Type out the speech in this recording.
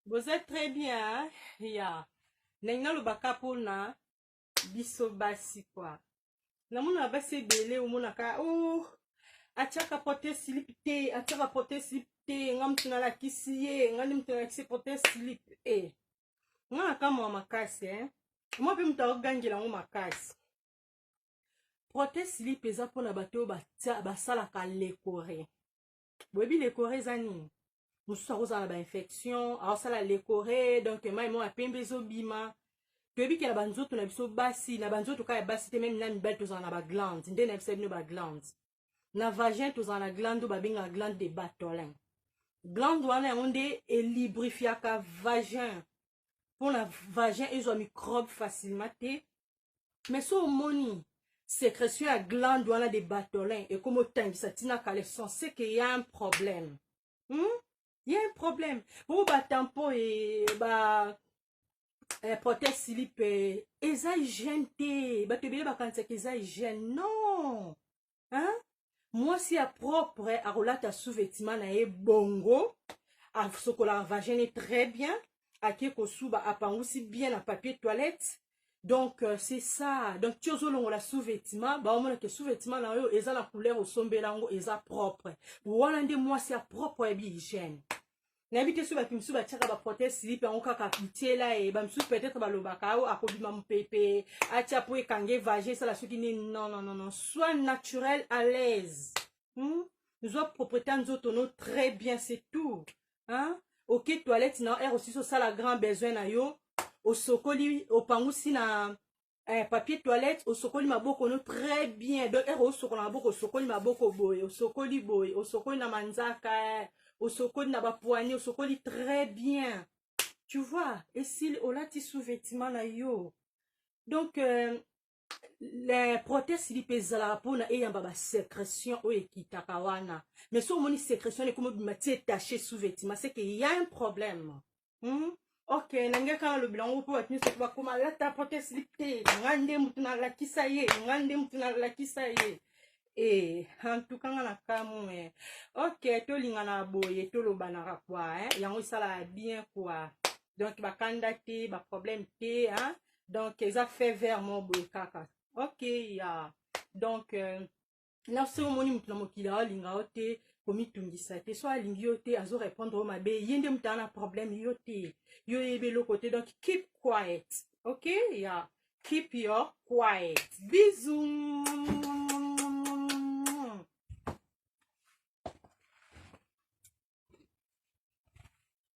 Vous êtes très bien, hein? Yeah. Nengna lo baka pona biso basi kwa. Na muna basi bele umuna ka oh achaka pote slip te, achaka pote slip te, ngam tuna la kisiye, ngani mtuna kisi pote slip Nga kama makasi Moi pe mta ogangela ngo makasi. Pote slip eza pona bato basala ka lekore. Boyebi lekore zani. Mususu akozala ba infection, aosala lekore, donc mai mo apembe ezobima. Toyebi ke na banzoto na biso basi, na banzoto ka ya basi te même na mibali tozala na ba glande, nde na biso bino ba glande. Na vagin tozala na glande babenga glande de Bartholin. Glande wana yango nde elibrifiaka vagin. Pona vagin ezwa microbe facilement te. Mais so omoni sécrétion ya glande wana de Bartholin et comme otangisa tina kaleson, c'est que y a un problème. Il y a un problème. Pour ba tampon et ba prothèse slip eza hygiène te. Ba tebele ba kanisa ke eza hygiène. Non. Hein? Moi si a propre a rolata sous-vêtement na e bongo, a sokola vagin est très bien, a ke kosuba a pangusi bien na papier toilette. Donc c'est ça. Donc tu as la sous-vêtement, bah on que sous-vêtement na yo eza la couleur au sombelango eza propre. Wana nde moi c'est propre et hygiène. N'habite sur bapimsu ba tchaka ba protège slip en kaka kutiela et bamsu peut-être ba lobaka o akobima mpepe atia po ekange vagin ça la soki ni non. Sois naturel à l'aise. Nous avons propriété nzoto très bien c'est tout. Hein? OK toilette na air aussi ça la grand besoin na yo. Au sokoli au pangusi na papier toilette au sokoli maboko no très bien. Donc air au sokoli maboko au sokoli maboko boy, au sokoli na manzaka. Au sokoli na ba poignée, au sokoli très bien. Tu vois, et s'il olati sous-vêtement na yo. Donc les prothèses slip ezala pona e yamba ba sécrétion o ekitaka wana. Mais so moni sécrétion est comme bimati taché sous-vêtement, c'est qu'il y a un problème. OK, nanga kana lo bilango po atni so ba koma la ta prothèse slip te, ngande mutuna la kisaye, ngande mutuna la kisaye. En tout cas na kamu OK to lingana boye to lo banaka kwa yango sala bien quoi. Donc ba kandate ba problème te hein. Donc ça fait vers mon boye kaka. OK ya. Donc na so moni mutuna mokila linga ote komitungisa te so alingi yo te azo répondre au mabe yende mutana problème yo te. Yo ebe lo côté donc keep quiet. OK ya. Keep your quiet. Bisous.